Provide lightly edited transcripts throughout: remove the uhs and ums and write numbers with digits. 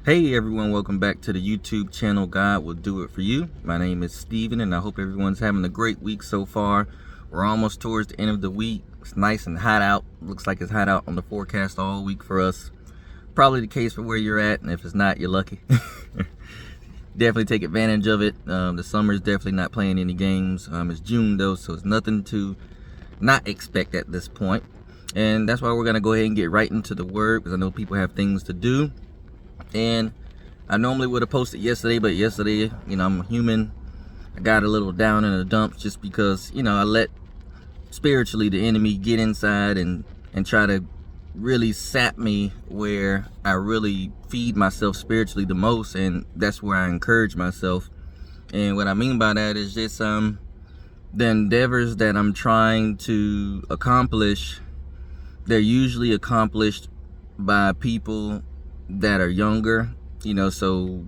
Hey everyone, welcome back to the YouTube channel God Will Do It For You. My name is Steven and I hope everyone's having a great week so far. We're almost towards the end of the week. It's nice and hot out. Looks like it's hot out on the forecast all week for us. Probably the case for where you're at, and if it's not, you're lucky. Definitely take advantage of it. The summer is definitely not playing any games. It's June though, so it's nothing to not expect at this point. And that's why we're going to go ahead and get right into the word, because I know people have things to do. And I normally would have posted yesterday, but yesterday, I'm human. I got a little down in the dumps just because, I let spiritually the enemy get inside and try to really sap me where I really feed myself spiritually the most, and that's where I encourage myself. And what I mean by that is just the endeavors that I'm trying to accomplish, they're usually accomplished by people that are younger, so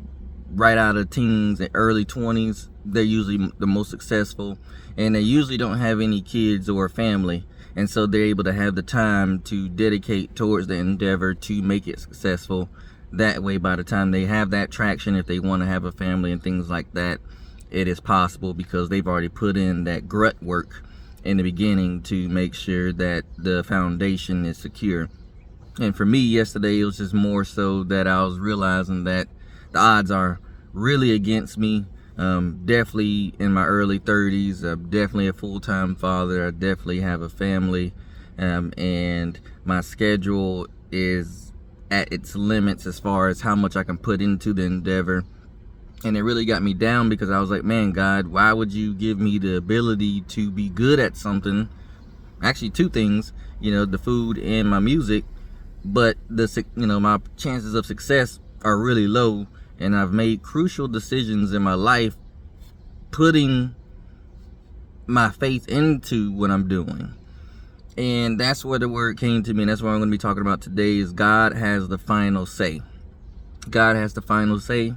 right out of teens and early 20s, they're usually the most successful, and they usually don't have any kids or family, and so they're able to have the time to dedicate towards the endeavor to make it successful. That way, by the time they have that traction, if they want to have a family and things like that, it is possible because they've already put in that grunt work in the beginning to make sure that the foundation is secure. And for me, yesterday, it was just more so that I was realizing that the odds are really against me. Definitely in my early 30s, I'm definitely a full-time father. I definitely have a family, and my schedule is at its limits as far as how much I can put into the endeavor. And it really got me down because I was like, man, God, why would you give me the ability to be good at something? Actually, two things, the food and my music. But my chances of success are really low, and I've made crucial decisions in my life putting my faith into what I'm doing. And that's where the word came to me, and that's what I'm going to be talking about today is God has the final say. God has the final say.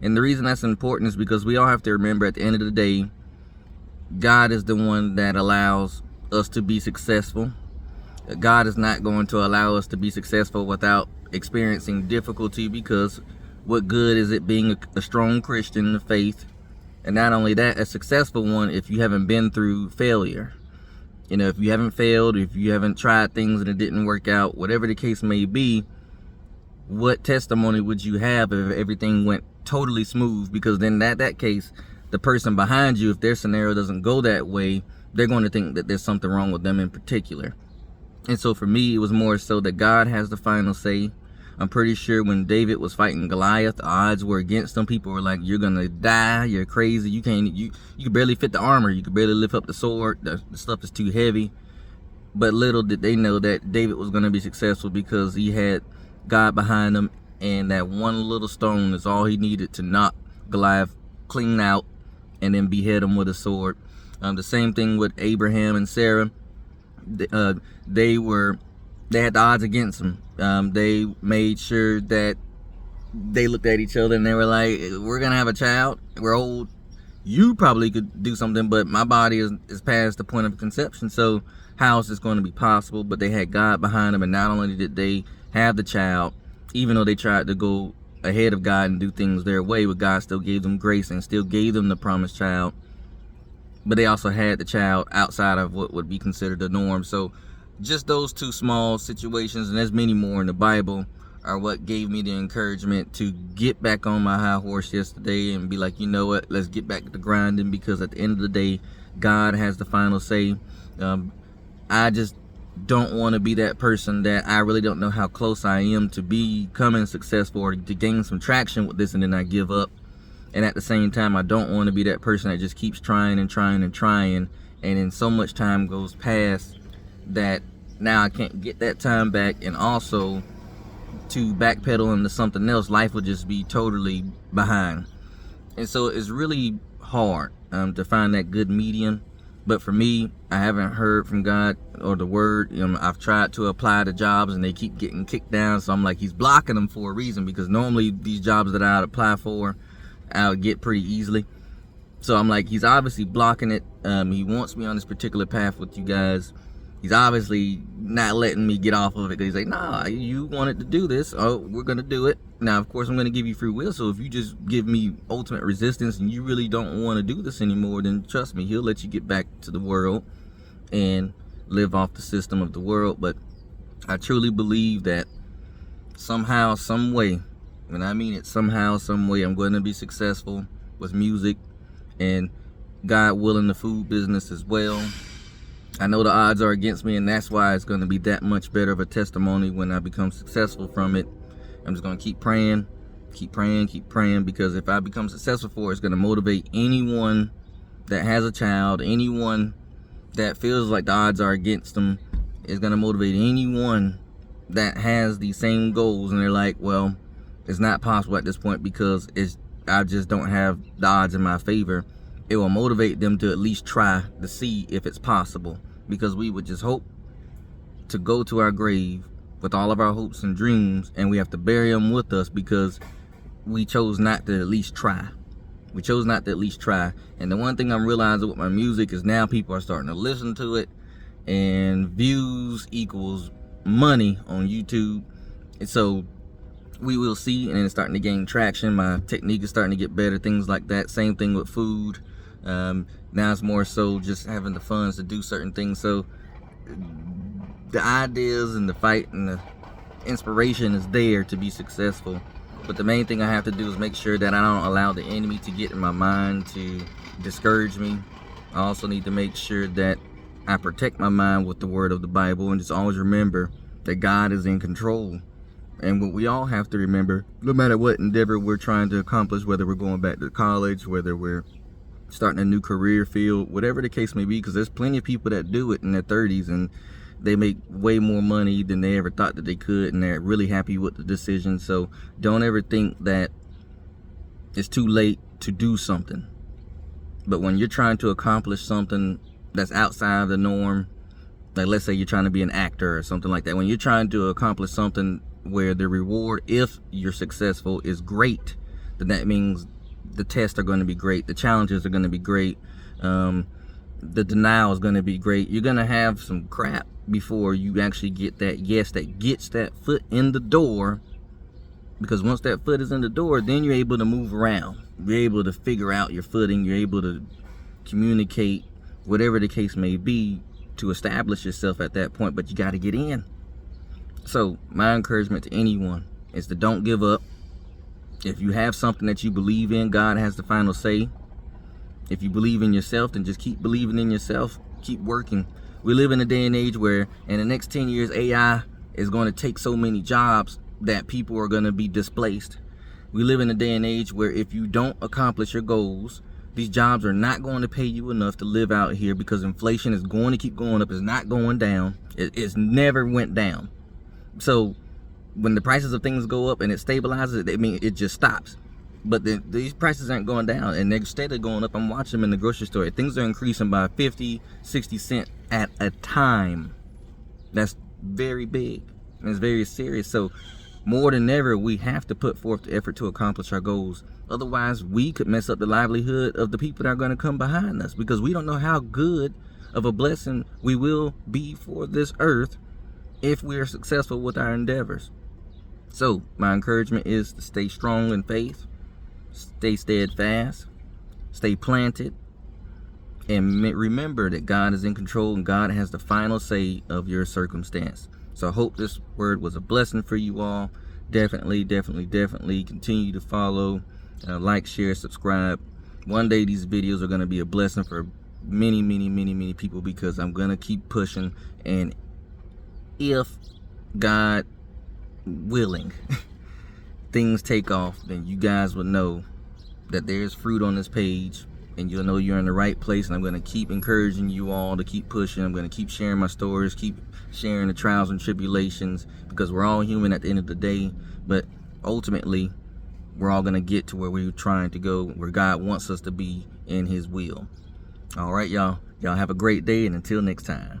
And the reason that's important is because we all have to remember at the end of the day, God is the one that allows us to be successful. God is not going to allow us to be successful without experiencing difficulty, because what good is it being a strong Christian in the faith, and not only that, a successful one, if you haven't been through failure? If you haven't failed, if you haven't tried things and it didn't work out, whatever the case may be, what testimony would you have if everything went totally smooth? Because then that case, the person behind you, if their scenario doesn't go that way, they're going to think that there's something wrong with them in particular. And so for me, it was more so that God has the final say. I'm pretty sure when David was fighting Goliath, the odds were against him. People were like, you're gonna die, you're crazy, you could barely fit the armor, you could barely lift up the sword, the stuff is too heavy. But little did they know that David was gonna be successful because he had God behind him, and that one little stone is all he needed to knock Goliath clean out and then behead him with a sword. The same thing with Abraham and Sarah. They had the odds against them. They made sure that they looked at each other and they were like, we're gonna have a child, we're old, you probably could do something, but my body is past the point of conception, so how is this going to be possible? But they had God behind them, and not only did they have the child, even though they tried to go ahead of God and do things their way, but God still gave them grace and still gave them the promised child. But they also had the child outside of what would be considered the norm. So just those two small situations, and there's many more in the Bible, are what gave me the encouragement to get back on my high horse yesterday and be like, you know what, let's get back to the grinding, because at the end of the day, God has the final say. I just don't want to be that person that I really don't know how close I am to becoming successful or to gain some traction with this and then I give up. And at the same time, I don't want to be that person that just keeps trying and trying and trying, and then so much time goes past that now I can't get that time back, and also to backpedal into something else, life will just be totally behind. And so it's really hard to find that good medium. But for me, I haven't heard from God or the word. I've tried to apply to jobs and they keep getting kicked down, so I'm like, he's blocking them for a reason, because normally these jobs that I'd apply for, I would get pretty easily. So I'm like, he's obviously blocking it. He wants me on this particular path with you guys. He's obviously not letting me get off of it, because he's like, nah, you wanted to do this, oh, we're gonna do it. Now of course I'm gonna give you free will, so if you just give me ultimate resistance and you really don't want to do this anymore, then trust me, he'll let you get back to the world and live off the system of the world. But I truly believe that somehow, some way, and I mean it, somehow, some way, I'm going to be successful with music, and God willing, the food business as well. I know the odds are against me, and that's why it's going to be that much better of a testimony when I become successful from it. I'm just going to keep praying, because if I become successful for it, it's going to motivate anyone that has a child, anyone that feels like the odds are against them. It's going to motivate anyone that has the same goals and they're like, well, it's not possible at this point because I just don't have the odds in my favor. It will motivate them to at least try to see if it's possible, because we would just hope to go to our grave with all of our hopes and dreams, and we have to bury them with us because we chose not to at least try. We chose not to at least try. And the one thing I'm realizing with my music is now people are starting to listen to it, and views equals money on YouTube. And so we will see, and it's starting to gain traction. My technique is starting to get better, things like that. Same thing with food. Now it's more so just having the funds to do certain things. So the ideas and the fight and the inspiration is there to be successful. But the main thing I have to do is make sure that I don't allow the enemy to get in my mind to discourage me. I also need to make sure that I protect my mind with the word of the Bible, and just always remember that God is in control. And what we all have to remember, no matter what endeavor we're trying to accomplish, whether we're going back to college, whether we're starting a new career field, whatever the case may be, because there's plenty of people that do it in their 30s and they make way more money than they ever thought that they could, and they're really happy with the decision. So don't ever think that it's too late to do something. But when you're trying to accomplish something that's outside of the norm, like let's say you're trying to be an actor or something like that, when you're trying to accomplish something where the reward, if you're successful, is great, then that means the tests are going to be great, the challenges are going to be great, the denial is going to be great. You're going to have some crap before you actually get that yes that gets that foot in the door, because once that foot is in the door, then you're able to move around, you're able to figure out your footing, you're able to communicate, whatever the case may be, to establish yourself at that point. But you got to get in. So my encouragement to anyone is to don't give up. If you have something that you believe in, God has the final say. If you believe in yourself, then just keep believing in yourself, keep working. We live in a day and age where in the next 10 years AI is going to take so many jobs that people are going to be displaced. We live in a day and age where if you don't accomplish your goals, these jobs are not going to pay you enough to live out here, because inflation is going to keep going up. It's not going down. It's never went down. So when the prices of things go up and it stabilizes, I mean, it just stops. But these prices aren't going down, and they're steadily going up. I'm watching them in the grocery store. Things are increasing by 50, 60 cents at a time. That's very big, and it's very serious. So more than ever, we have to put forth the effort to accomplish our goals. Otherwise, we could mess up the livelihood of the people that are going to come behind us, because we don't know how good of a blessing we will be for this earth if we are successful with our endeavors. So my encouragement is to stay strong in faith, stay steadfast, stay planted, and remember that God is in control and God has the final say of your circumstance. So I hope this word was a blessing for you all. Definitely continue to follow, like, share, subscribe. One day these videos are going to be a blessing for many people, because I'm going to keep pushing, and if God willing things take off, then you guys will know that there's fruit on this page, and you'll know you're in the right place. And I'm going to keep encouraging you all to keep pushing. I'm going to keep sharing my stories, keep sharing the trials and tribulations, because we're all human at the end of the day. But ultimately, we're all going to get to where we're trying to go, where God wants us to be in his will. All right, y'all have a great day, and until next time.